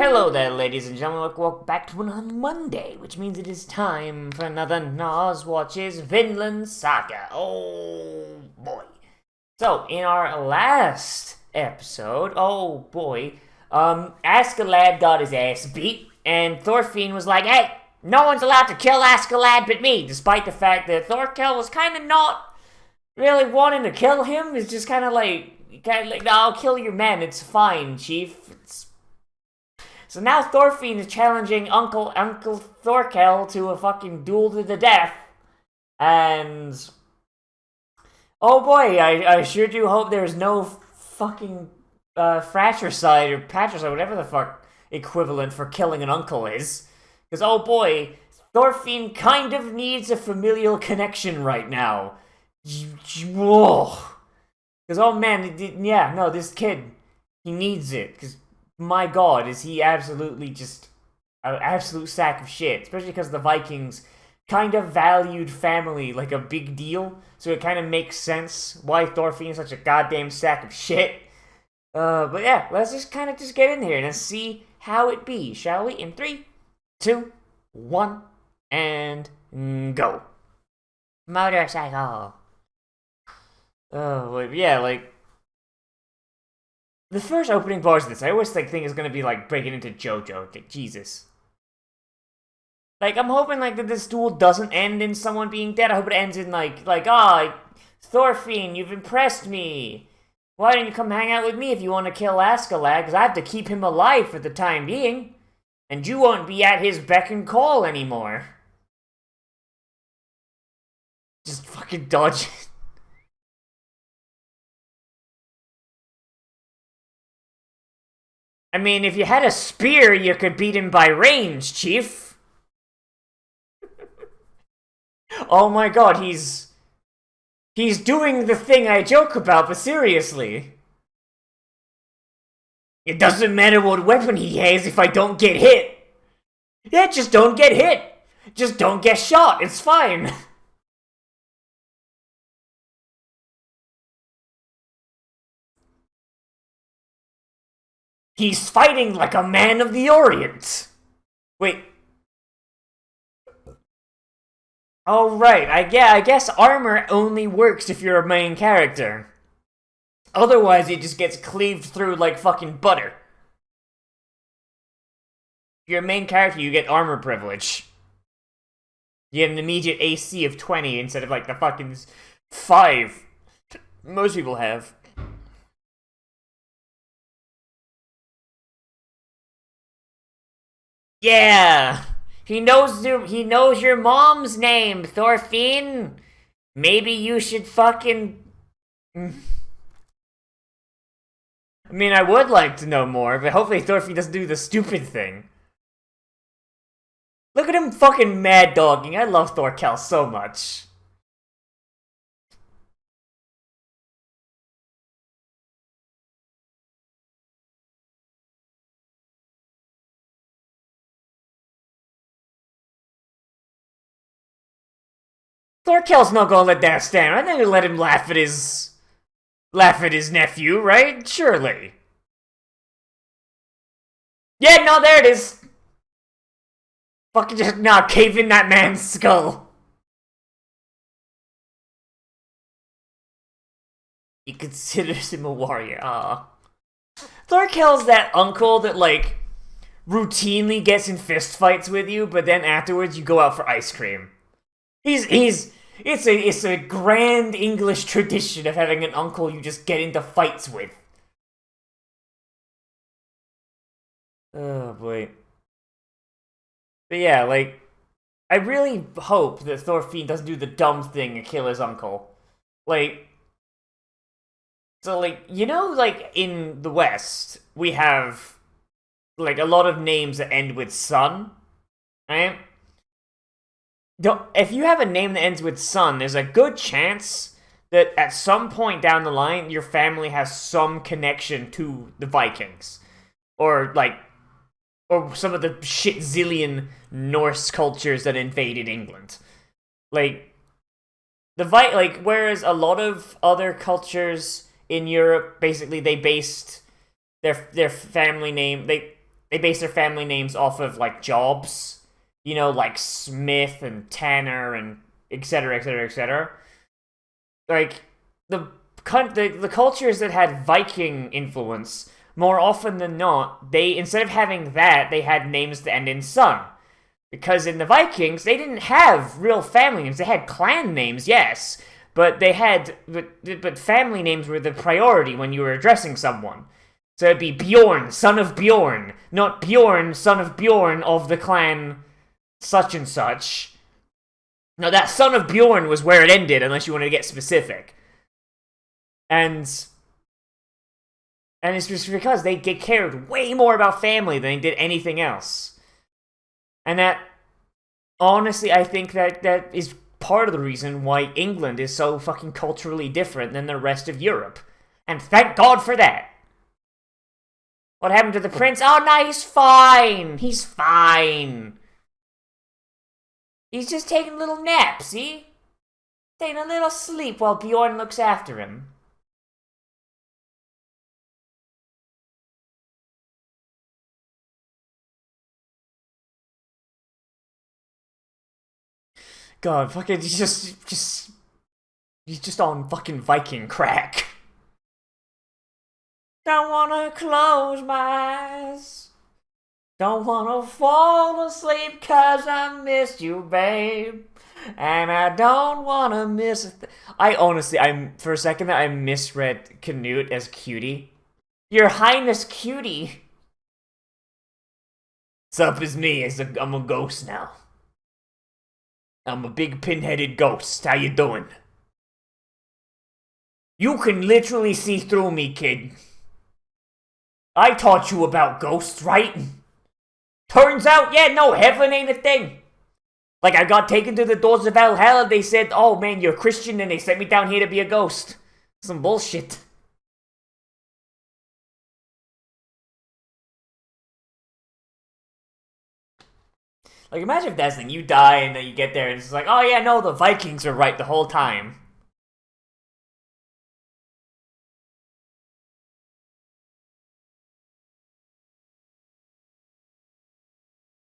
Hello there, ladies and gentlemen. Welcome back to another Monday, which means it is time for another Nozz Watches Vinland Saga. Oh boy. So, in our last episode, Askeladd got his ass beat, and Thorfinn was like, hey, no one's allowed to kill Askeladd but me, despite the fact that Thorkel was kind of not really wanting to kill him. It's just kind of like, no, I'll kill your men, it's fine, chief. So now Thorfinn is challenging Uncle Thorkel to a fucking duel to the death. And oh boy, I sure do hope there's no fucking fratricide or patricide, whatever the fuck equivalent for killing an uncle is. Because oh boy, Thorfinn kind of needs a familial connection right now. Because oh man, this kid, he needs it. Because my god, is he absolutely just an absolute sack of shit. Especially because the Vikings kind of valued family like a big deal. So it kind of makes sense why Thorfinn is such a goddamn sack of shit. But yeah, let's just kind of get in here and see how it be, shall we? In 3, 2, 1, and go. Motorcycle. Yeah, like, the first opening bars of this, I always think is gonna be like breaking into JoJo. Like, Jesus. Like, I'm hoping like that this duel doesn't end in someone being dead. I hope it ends in Thorfinn, you've impressed me. Why don't you come hang out with me if you want to kill Askeladd? Because I have to keep him alive for the time being. And you won't be at his beck and call anymore. Just fucking dodge it. I mean, if you had a spear, you could beat him by range, Chief. Oh my god, he's doing the thing I joke about, but seriously. It doesn't matter what weapon he has if I don't get hit. Yeah, just don't get hit. Just don't get shot, it's fine. He's fighting like a man of the Orient. Wait. Oh, right. I guess armor only works if you're a main character. Otherwise, it just gets cleaved through like fucking butter. If you're a main character, you get armor privilege. You get an immediate AC of 20 instead of like the fucking 5 most people have. Yeah! He knows your mom's name, Thorfinn! Maybe you should fucking... I mean, I would like to know more, but hopefully Thorfinn doesn't do the stupid thing. Look at him fucking mad dogging. I love Thorkel so much. Thorkel's not gonna let that stand. I think he'll let him laugh at his nephew, right? Surely. Yeah, no, there it is. Fucking just cave in that man's skull. He considers him a warrior. Thorkel's that uncle that like routinely gets in fistfights with you, but then afterwards you go out for ice cream. It's a grand English tradition of having an uncle you just get into fights with. Oh boy. But yeah, like, I really hope that Thorfinn doesn't do the dumb thing and kill his uncle. Like, so like, you know, like in the West, we have like a lot of names that end with son, right? If you have a name that ends with son, there's a good chance that at some point down the line, your family has some connection to the Vikings. Or some of the shit zillion Norse cultures that invaded England. Like, whereas a lot of other cultures in Europe, basically they based their family name, they base their family names off of like jobs, you know, like Smith and Tanner and etc. etc. etc. Like the cultures that had Viking influence, more often than not, they instead of having that, they had names that end in son. Because in the Vikings, they didn't have real family names. They had clan names, yes, but but family names were the priority when you were addressing someone. So it'd be Bjorn, son of Bjorn, not Bjorn, son of Bjorn of the clan such and such. Now that son of Bjorn was where it ended, unless you wanted to get specific. And it's just because they cared way more about family than they did anything else. And that, honestly, I think that is part of the reason why England is so fucking culturally different than the rest of Europe. And thank God for that. What happened to the prince? Oh, no, he's fine. He's fine. He's just taking a little nap, see? Taking a little sleep while Bjorn looks after him. God, fucking, he's just on fucking Viking crack. Don't wanna close my eyes. Don't wanna fall asleep 'cause I missed you, babe. And I don't wanna miss I honestly, for a second I misread Canute as Cutie. Your Highness Cutie. What's up, is me? I'm a ghost now. I'm a big pin-headed ghost. How you doing? You can literally see through me, kid. I taught you about ghosts, right? Turns out, yeah, no, heaven ain't a thing. Like, I got taken to the doors of Valhalla, they said, oh man, you're Christian, and they sent me down here to be a ghost. Some bullshit. Like, imagine if that's the thing, you die and then you get there and it's like, oh yeah, no, the Vikings are right the whole time.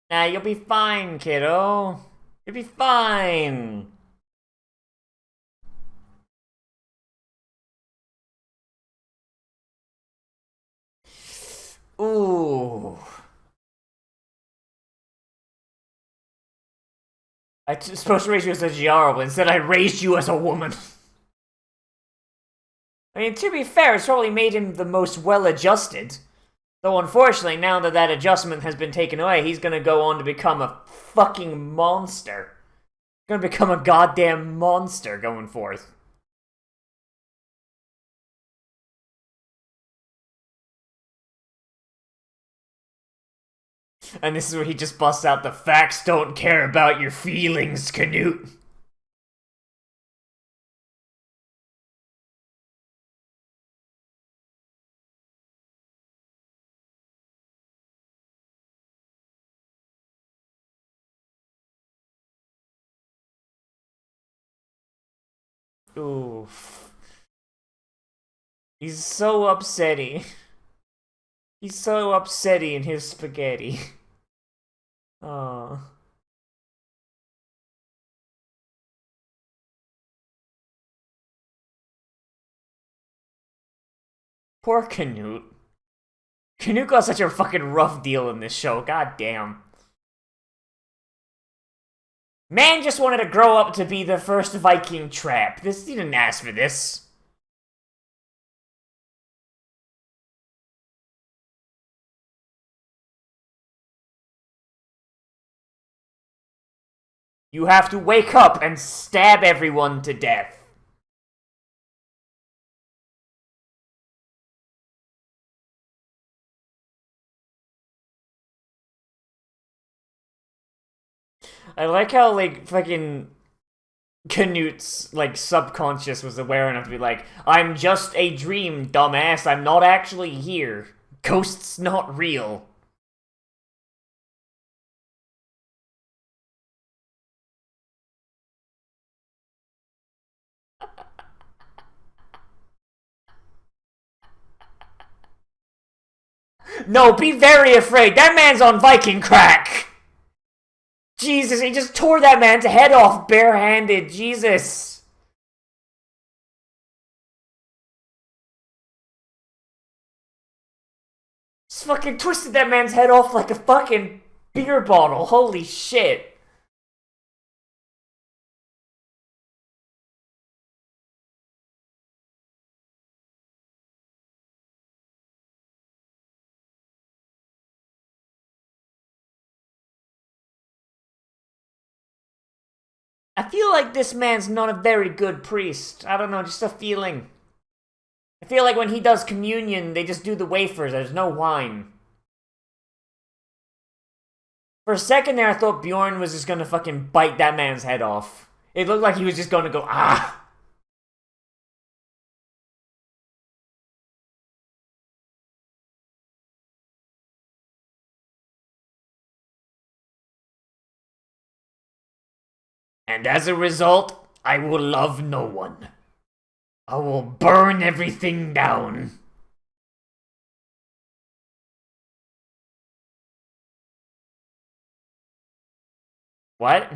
Nah, you'll be fine, kiddo. You'll be fine. Ooh. I was supposed to raise you as a Jarl, but instead I raised you as a woman. I mean, to be fair, it's probably made him the most well-adjusted. Though, unfortunately, now that that adjustment has been taken away, he's gonna go on to become a fucking monster. Gonna become a goddamn monster going forth. And this is where he just busts out the facts don't care about your feelings, Canute. Oof. He's so upsetty. He's so upsetty in his spaghetti. Oh. Poor Canute. Canute got such a fucking rough deal in this show, god damn. Man just wanted to grow up to be the first Viking trap. He didn't ask for this. You have to wake up and stab everyone to death. I like how, like, fucking Canute's, like, subconscious was aware enough to be like, I'm just a dream, dumbass. I'm not actually here. Ghosts not real. No, be very afraid. That man's on Viking crack. Jesus, he just tore that man's head off barehanded. Jesus. Just fucking twisted that man's head off like a fucking beer bottle. Holy shit. I feel like this man's not a very good priest. I don't know, just a feeling. I feel like when he does communion, they just do the wafers. There's no wine. For a second there, I thought Bjorn was just gonna fucking bite that man's head off. It looked like he was just gonna go, ah! And as a result, I will love no one. I will burn everything down. What?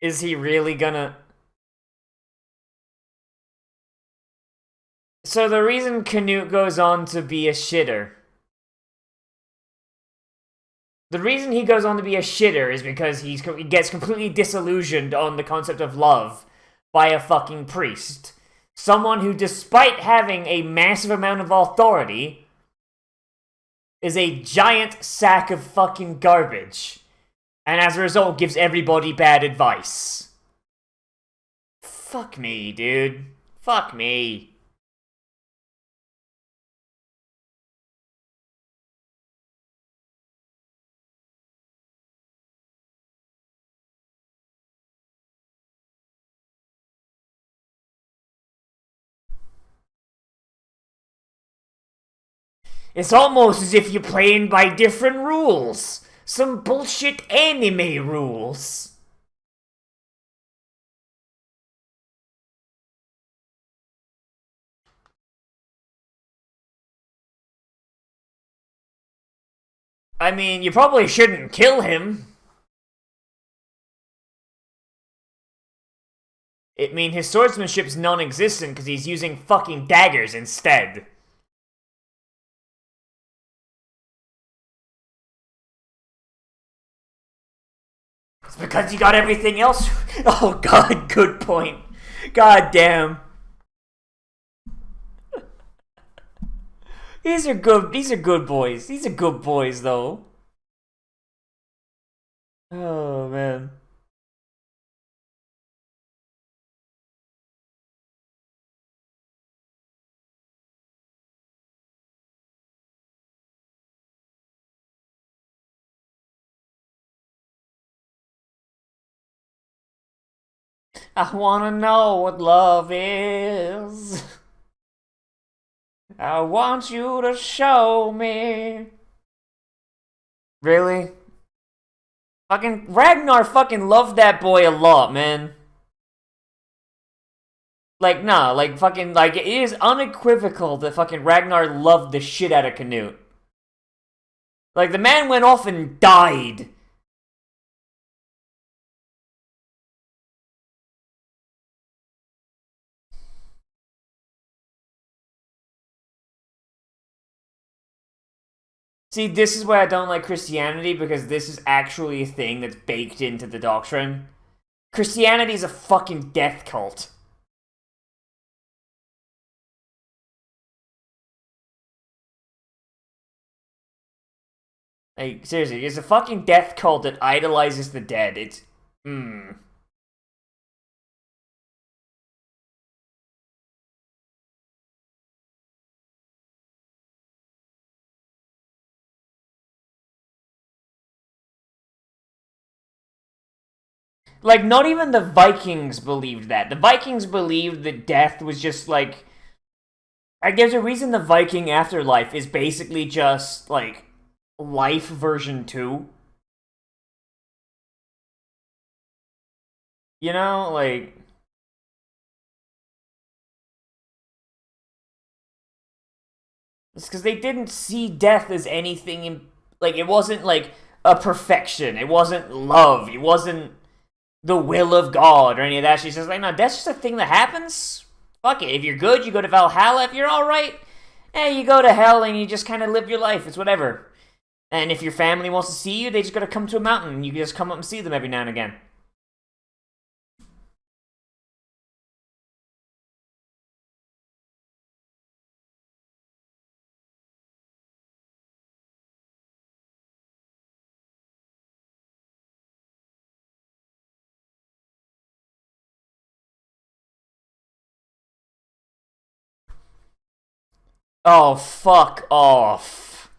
Is he really gonna... So the reason Canute goes on to be a shitter... The reason he goes on to be a shitter is because he gets completely disillusioned on the concept of love by a fucking priest. Someone who, despite having a massive amount of authority, is a giant sack of fucking garbage. And as a result, gives everybody bad advice. Fuck me, dude. Fuck me. It's almost as if you're playing by different rules. Some bullshit anime rules. I mean, you probably shouldn't kill him. I mean, his swordsmanship's non-existent because he's using fucking daggers instead. It's because he got everything else. Oh god, good point. God damn. These are good boys. These are good boys, though. Oh, man. I wanna know what love is. I want you to show me. Really? Fucking Ragnar fucking loved that boy a lot, man. Like, nah, like fucking, like, it is unequivocal that fucking Ragnar loved the shit out of Canute. Like, the man went off and died. See, this is why I don't like Christianity, because this is actually a thing that's baked into the doctrine. Christianity is a fucking death cult. Like, seriously, it's a fucking death cult that idolizes the dead. It's... Like, not even the Vikings believed that. The Vikings believed that death was just, like, there's a reason the Viking afterlife is basically just, like, life version 2. You know, like... It's because they didn't see death as anything in... Like, it wasn't, like, a perfection. It wasn't love. It wasn't the will of God or any of that. She's just like, no, that's just a thing that happens. Fuck it. If you're good, you go to Valhalla. If you're alright, you go to hell and you just kind of live your life. It's whatever. And if your family wants to see you, they just gotta come to a mountain and you can just come up and see them every now and again. Oh, fuck off.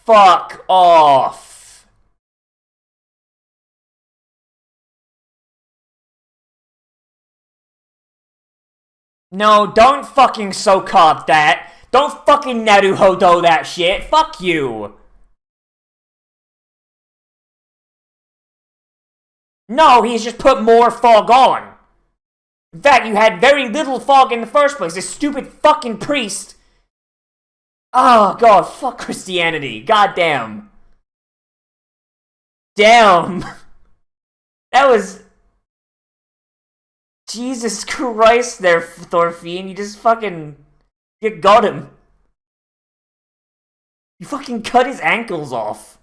Fuck off. No, don't fucking Sokov that. Don't fucking Naruhodo that shit. Fuck you. No, he's just put more fog on. In fact, you had very little fog in the first place. This stupid fucking priest. Oh, God, fuck Christianity. Goddamn. Damn. That was... Jesus Christ there, Thorfinn. You just fucking... You got him. You fucking cut his ankles off.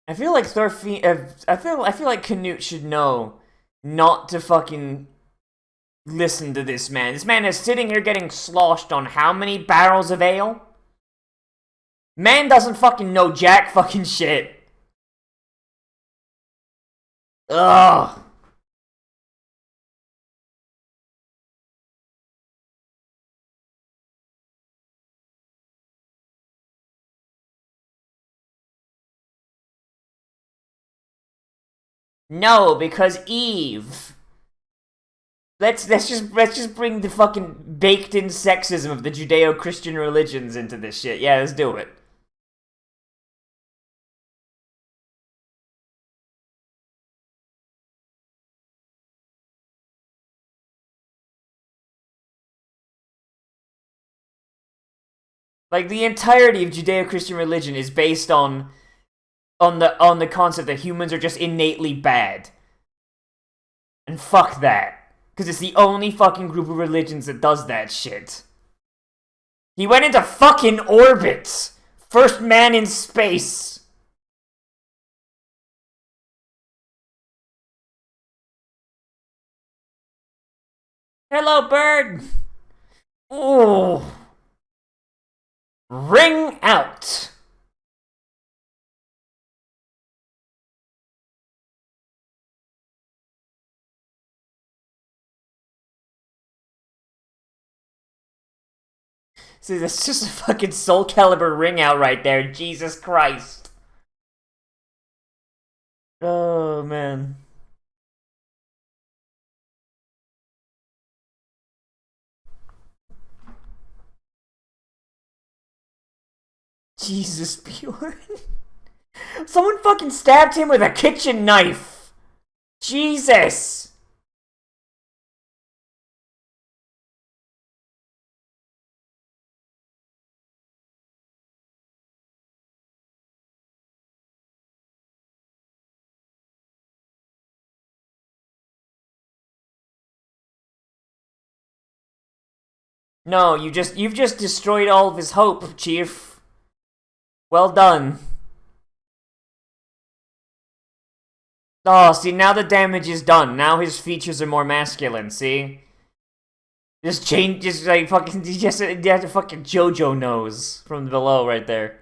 I feel like Thorfinn... I feel like Canute should know not to fucking listen to this man. This man is sitting here getting sloshed on how many barrels of ale? Man doesn't fucking know jack fucking shit. Ugh. No, because Eve. Let's just bring the fucking baked-in sexism of the Judeo-Christian religions into this shit. Yeah, let's do it. Like, the entirety of Judeo-Christian religion is based on the concept that humans are just innately bad. And fuck that. Because it's the only fucking group of religions that does that shit. He went into fucking orbit! First man in space! Hello, bird! Ooh. Ring out! See, that's just a fucking Soul Calibur ring out right there. Jesus Christ. Oh, man. Jesus, Bjorn. Someone fucking stabbed him with a kitchen knife. Jesus. No, you've just destroyed all of his hope, Chief. Well done. Oh, see, now the damage is done. Now his features are more masculine, see? Just change, just like fucking, just you have to fucking JoJo nose from below right there.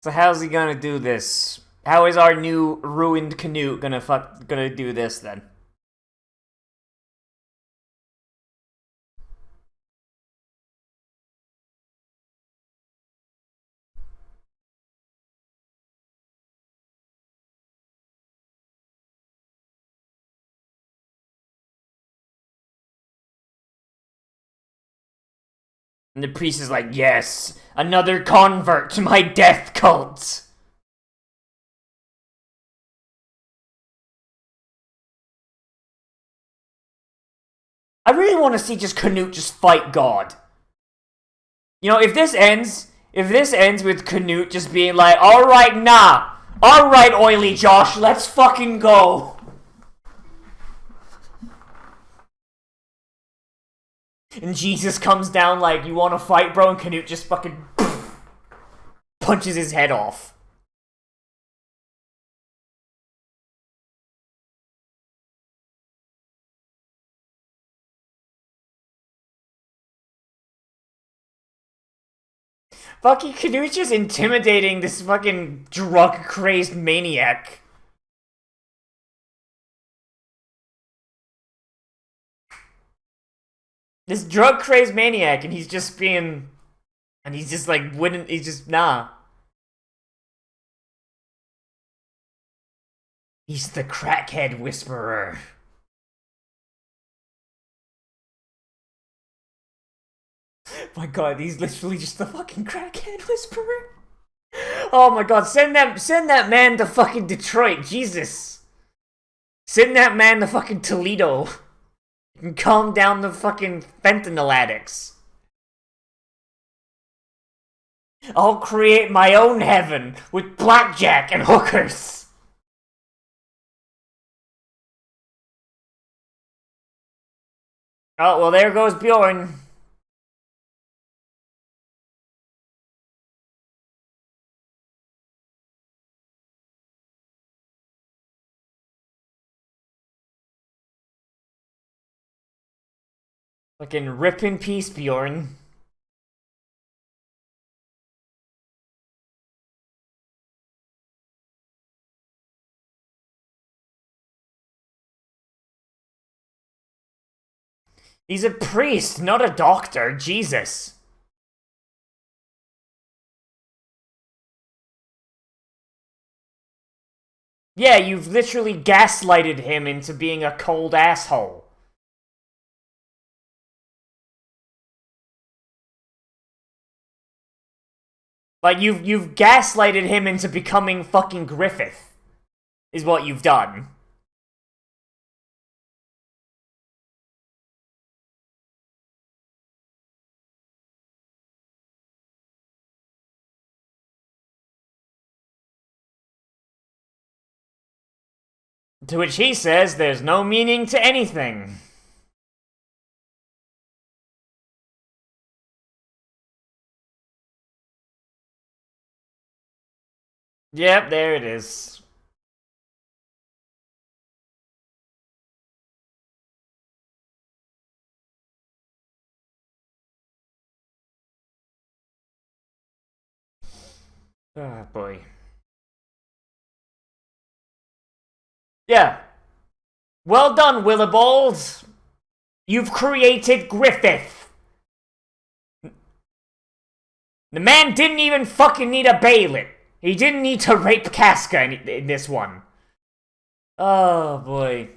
So how's he gonna do this? How is our new ruined Canute gonna do this then? And the priest is like, yes, another convert to my death cult. I really want to see just Canute just fight God. You know, if this ends with Canute just being like, alright, nah. Alright, Oily Josh, let's fucking go. And Jesus comes down like, you wanna fight, bro? And Canute just fucking punches his head off. Fucking Canute's just intimidating this fucking drug-crazed maniac. This drug-crazed maniac, and he's just being... And he's just like, wouldn't... He's just, nah. He's the crackhead whisperer. My god, he's literally just the fucking crackhead whisperer. Oh my god, send that man to fucking Detroit, Jesus. Send that man to fucking Toledo. And calm down the fucking fentanyl addicts. I'll create my own heaven with blackjack and hookers. Oh, well, there goes Bjorn. Fucking rip in peace, Bjorn. He's a priest, not a doctor. Jesus. Yeah, you've literally gaslighted him into being a cold asshole. Like, you've gaslighted him into becoming fucking Griffith. Is what you've done. To which he says there's no meaning to anything. Yep, there it is. Ah, boy. Yeah. Well done, Willibald. You've created Griffith. The man didn't even fucking need a bailiff. He didn't need to rape Casca in this one. Oh, boy.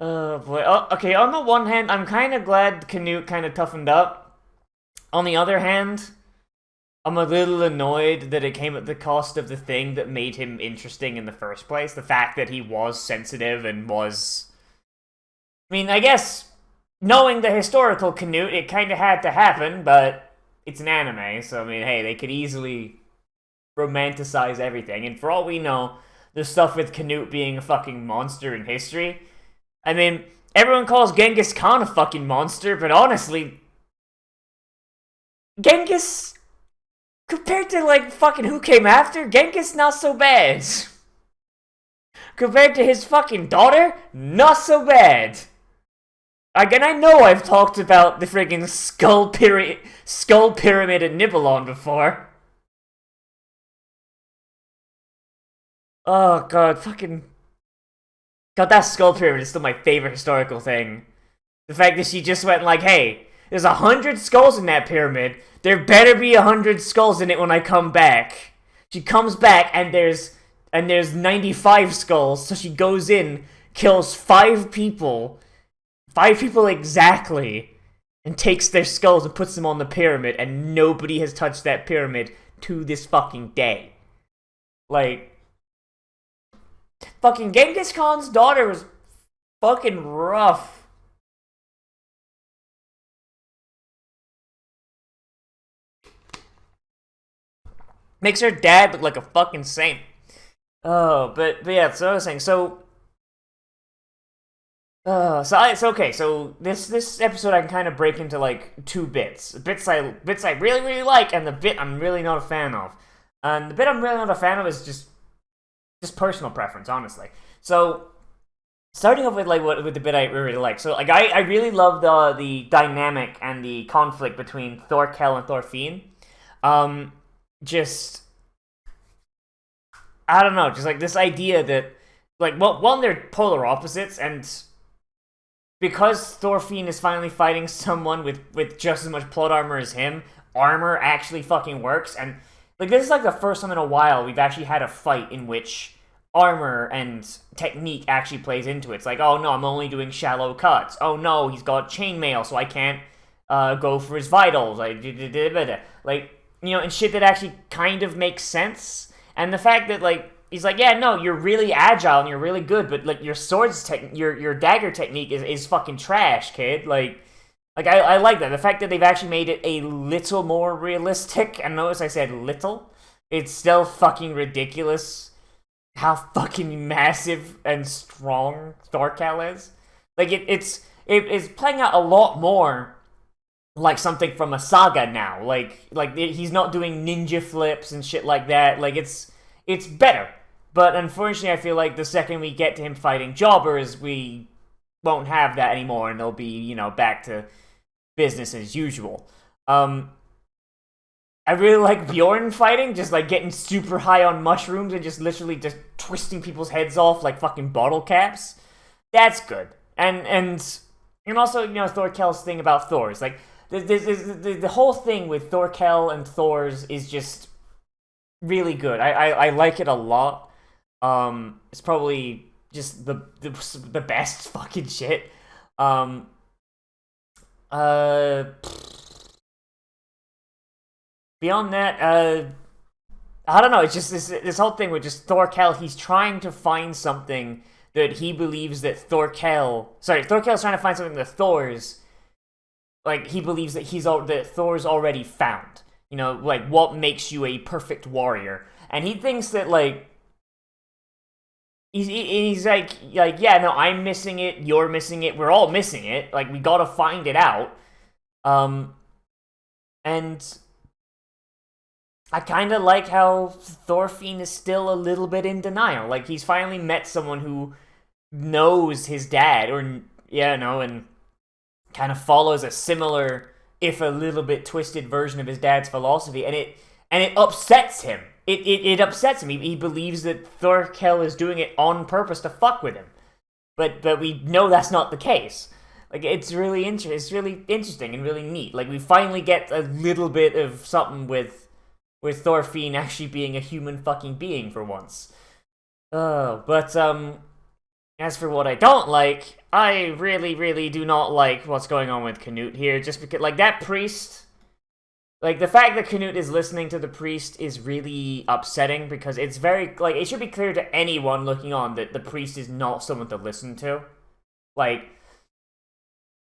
Oh, boy. Oh, okay, on the one hand, I'm kind of glad Canute kind of toughened up. On the other hand, I'm a little annoyed that it came at the cost of the thing that made him interesting in the first place. The fact that he was sensitive and was... I mean, I guess, knowing the historical Canute, it kind of had to happen, but it's an anime, so I mean, hey, they could easily romanticize everything. And for all we know, the stuff with Canute being a fucking monster in history, I mean, everyone calls Genghis Khan a fucking monster, but honestly, Genghis... compared to, like, fucking who came after, Genghis not so bad. Compared to his fucking daughter, not so bad. Again, I know I've talked about the friggin' skull pyramid at Nibelon before. Oh god, fucking... God, that skull pyramid is still my favorite historical thing. The fact that she just went like, hey, there's 100 skulls in that pyramid. There better be 100 skulls in it when I come back. She comes back and there's 95 skulls, so she goes in, kills 5 people exactly, and takes their skulls and puts them on the pyramid, and nobody has touched that pyramid to this fucking day. Like, fucking Genghis Khan's daughter was fucking rough. Makes her dad look like a fucking saint. Oh, but yeah, so I was saying, so okay, so this episode I can kind of break into like 2 bits. Bits I really, really like, and the bit I'm really not a fan of. And the bit I'm really not a fan of is just personal preference, honestly. So, starting off with like with the bit I really like. So like I really love the dynamic and the conflict between Thorkel and Thorfinn. Just, I don't know, just like this idea that, like, well, one, they're polar opposites, and because Thorfinn is finally fighting someone with just as much plot armor as him, armor actually fucking works, and, like, this is like the first time in a while we've actually had a fight in which armor and technique actually plays into it. It's like, oh no, I'm only doing shallow cuts. Oh no, he's got chainmail, so I can't go for his vitals. Like, you know, and shit that actually kind of makes sense. And the fact that, like, he's like, yeah, no, you're really agile and you're really good, but, like, your your dagger technique is fucking trash, kid. Like I like that. The fact that they've actually made it a little more realistic, and notice I said little, it's still fucking ridiculous how fucking massive and strong Thorkel is. Like, it's playing out a lot more like something from a saga now. Like he's not doing ninja flips and shit like that. Like, it's better. But unfortunately, I feel like the second we get to him fighting jobbers, we won't have that anymore, and they'll be, you know, back to business as usual. I really like Bjorn fighting, just like getting super high on mushrooms and just literally just twisting people's heads off like fucking bottle caps. That's good. And also, you know, Thorkel's thing about Thor's, like, the whole thing with Thorkel and Thor's is just really good. I like it a lot. It's probably just the best fucking shit. Beyond that, I don't know. It's just this whole thing with just Thorkel. He's trying to find something that he believes that Thorkel's trying to find something that Thor's, like, he believes that that Thor's already found. You know, like, what makes you a perfect warrior? And he thinks that, like, he's like, yeah, no, I'm missing it, you're missing it, we're all missing it. Like, we gotta find it out. And I kind of like how Thorfinn is still a little bit in denial. Like, he's finally met someone who knows his dad, or, yeah, no, and kind of follows a similar, if a little bit twisted version of his dad's philosophy, and it upsets him. It upsets him. He believes that Thorkel is doing it on purpose to fuck with him, but we know that's not the case. Like, it's really interesting and really neat. Like, we finally get a little bit of something with Thorfinn actually being a human fucking being for once. But as for what I don't like, I really, really do not like what's going on with Canute here, just because, like, that priest, Like, the fact that Canute is listening to the priest is really upsetting, because it's very, like, it should be clear to anyone looking on that the priest is not someone to listen to. Like,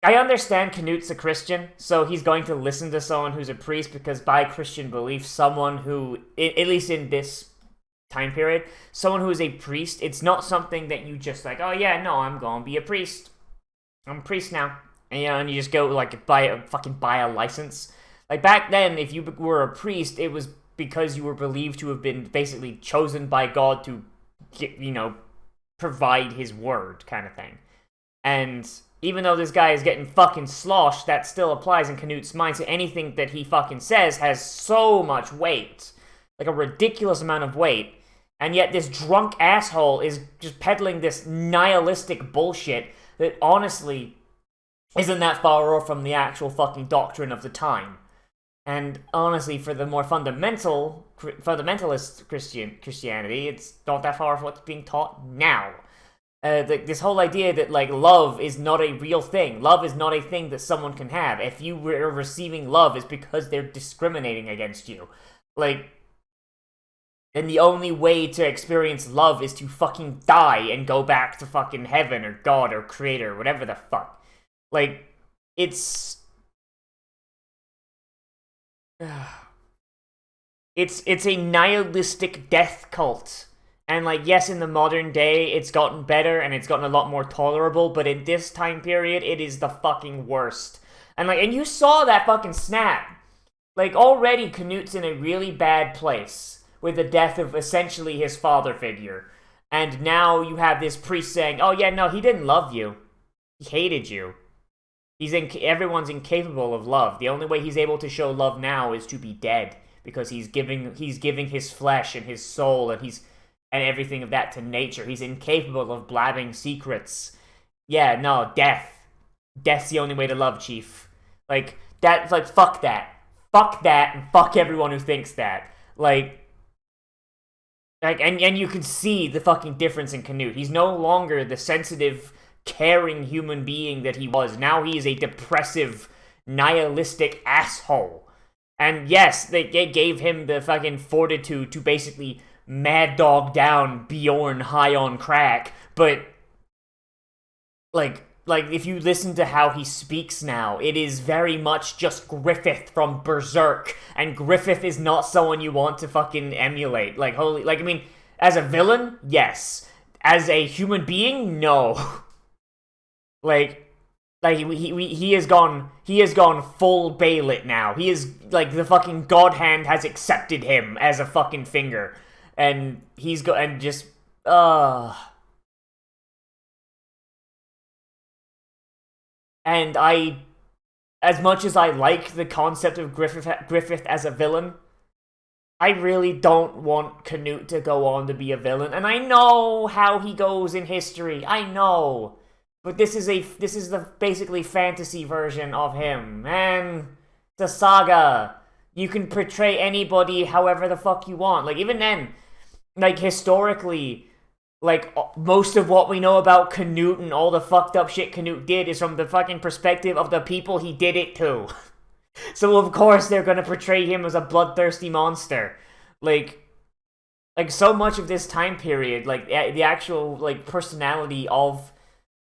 I understand Canute's a Christian, so he's going to listen to someone who's a priest, because by Christian belief, someone who, at least in this time period, someone who is a priest, it's not something that you just like, oh yeah, no, I'm going to be a priest. I'm a priest now. And, and you just go, like, buy a license. Like, back then, if you were a priest, it was because you were believed to have been basically chosen by God to, provide his word, kind of thing. And even though this guy is getting fucking sloshed, that still applies in Canute's mind, so anything that he fucking says has so much weight. Like, a ridiculous amount of weight. And yet this drunk asshole is just peddling this nihilistic bullshit that honestly isn't that far off from the actual fucking doctrine of the time. And honestly, for the more fundamentalist Christianity, it's not that far off what's being taught now. This whole idea that, like, love is not a real thing. Love is not a thing that someone can have. If you were receiving love, it's because they're discriminating against you. Like, and the only way to experience love is to fucking die and go back to fucking heaven or God or creator, whatever the fuck. Like, it's a nihilistic death cult. And, like, yes, in the modern day, it's gotten better and it's gotten a lot more tolerable, but in this time period, it is the fucking worst. And, like, and you saw that fucking snap. Like, already Canute's in a really bad place with the death of essentially his father figure. And now you have this priest saying, oh yeah, no, he didn't love you. He hated you. Everyone's incapable of love. The only way he's able to show love now is to be dead, because he's giving his flesh and his soul and everything of that to nature. He's incapable of blabbing secrets. Yeah, no, death. Death's the only way to love, Chief. Like, that, like, fuck that. Fuck that, and fuck everyone who thinks that. And you can see the fucking difference in Canute. He's no longer the sensitive, caring human being that he was. Now he is a depressive, nihilistic asshole. And yes, they gave him the fucking fortitude to basically mad dog down Bjorn high on crack, but like if you listen to how he speaks now, it is very much just Griffith from Berserk, and Griffith is not someone you want to fucking emulate. Like, holy, like, I mean, as a villain, yes. As a human being, no. Like he has gone full Bailit now. He is, like, the fucking God Hand has accepted him as a fucking finger. And he's and just, And as much as I like the concept of Griffith as a villain, I really don't want Canute to go on to be a villain. And I know how he goes in history. I know. But this is the basically fantasy version of him. And the saga. You can portray anybody however the fuck you want. Like, even then, like, historically, like, most of what we know about Canute and all the fucked up shit Canute did is from the fucking perspective of the people he did it to. So, of course, they're gonna portray him as a bloodthirsty monster. Like, so much of this time period, like, the actual, like, personality of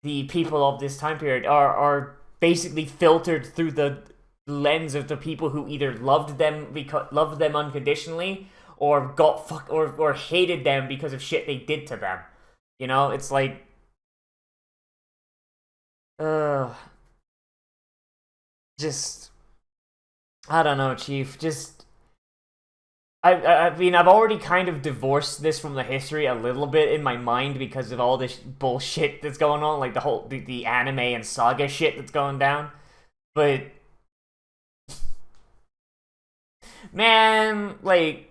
the people of this time period are basically filtered through the lens of the people who either loved them unconditionally, or or hated them because of shit they did to them. You know, it's like, just, I don't know, Chief. Just, I mean, I've already kind of divorced this from the history a little bit in my mind because of all this bullshit that's going on, like the anime and saga shit that's going down. But, man, like,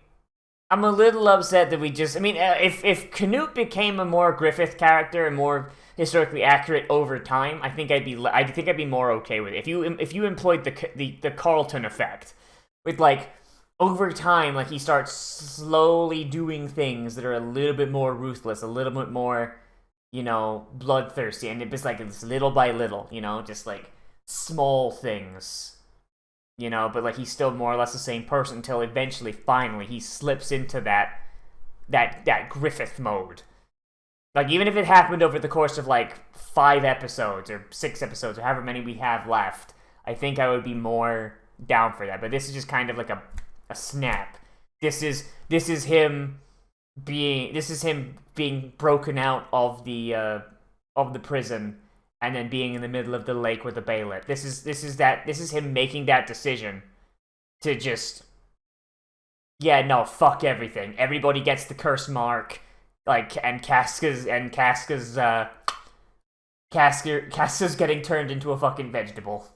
I'm a little upset that if Canute became a more Griffith character and more historically accurate over time, I think I'd be more okay with it. If you employed the Carlton effect, with, like, over time, like, he starts slowly doing things that are a little bit more ruthless, a little bit more, bloodthirsty, and it's like, it's little by little, just like small things. you know, but like he's still more or less the same person until eventually, finally, he slips into that Griffith mode. Like, even if it happened over the course of like 5 episodes or 6 episodes or however many we have left, I think I would be more down for that. But this is just kind of like a snap. This is him being broken out of the prison and then being in the middle of the lake with the bailiff. This is him making that decision to just, yeah, no, fuck everything. Everybody gets the curse mark, like, and Casca's getting turned into a fucking vegetable.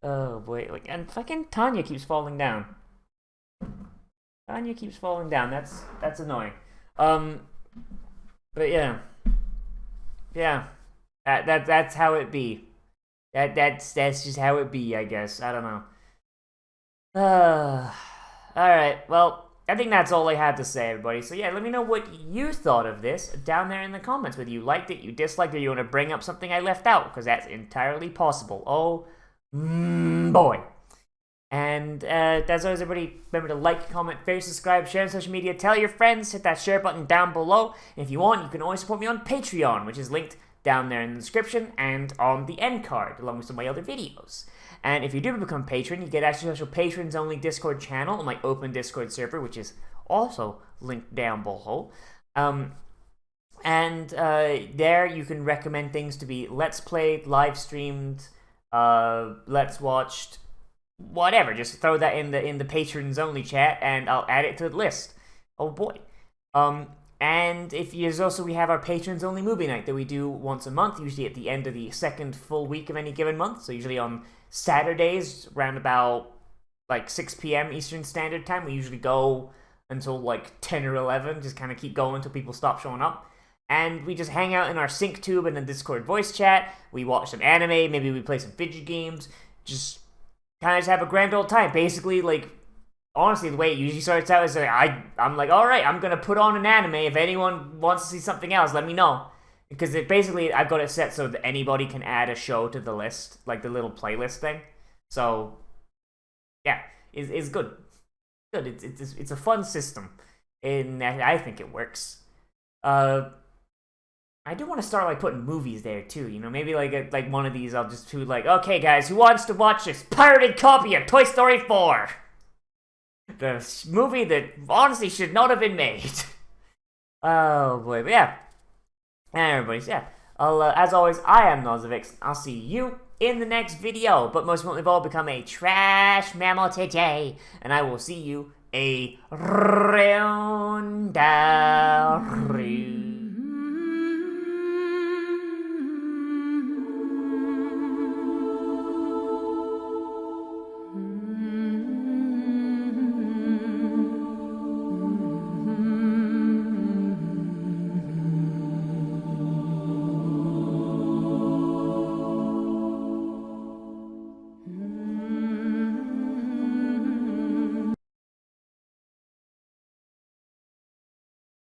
Oh boy, like, and fucking Tanya keeps falling down. That's annoying. But yeah. That's how it be. That's just how it be, I guess. I don't know. Alright, well, I think that's all I had to say, everybody. So yeah, let me know what you thought of this down there in the comments. Whether you liked it, you disliked it, or you want to bring up something I left out, because that's entirely possible. Oh, boy. And as always, everybody, remember to like, comment, favorite, subscribe, share on social media, tell your friends, hit that share button down below. And if you want, you can always support me on Patreon, which is linked down there in the description and on the end card, along with some of my other videos. And if you do become a patron, you get access to a special patrons-only Discord channel on my open Discord server, which is also linked down below. There you can recommend things to be Let's Played, live streamed, Let's Watched, whatever. Just throw that in the patrons-only chat, and I'll add it to the list. Oh boy. And we have our patrons-only movie night that we do once a month, usually at the end of the second full week of any given month. So usually on Saturdays, around about like 6 p.m. Eastern Standard Time. We usually go until like 10 or 11, just kind of keep going until people stop showing up. And we just hang out in our sync tube in the Discord voice chat. We watch some anime, maybe we play some video games, just kind of just have a grand old time. Basically, like, honestly, the way it usually starts out is I'm like, alright, I'm gonna put on an anime. If anyone wants to see something else, let me know. Because I've got it set so that anybody can add a show to the list, like the little playlist thing. So, yeah, it's good. Good, it's a fun system. And I think it works. I do want to start, like, putting movies there, too, you know? Maybe, like one of these I'll just do, like, okay, guys, who wants to watch this pirated copy of Toy Story 4? The movie that honestly should not have been made. Oh boy, but yeah. Everybody, yeah. As always, I am Nozz. I'll see you in the next video. But most importantly of all, become a trash mammal today. And I will see you around.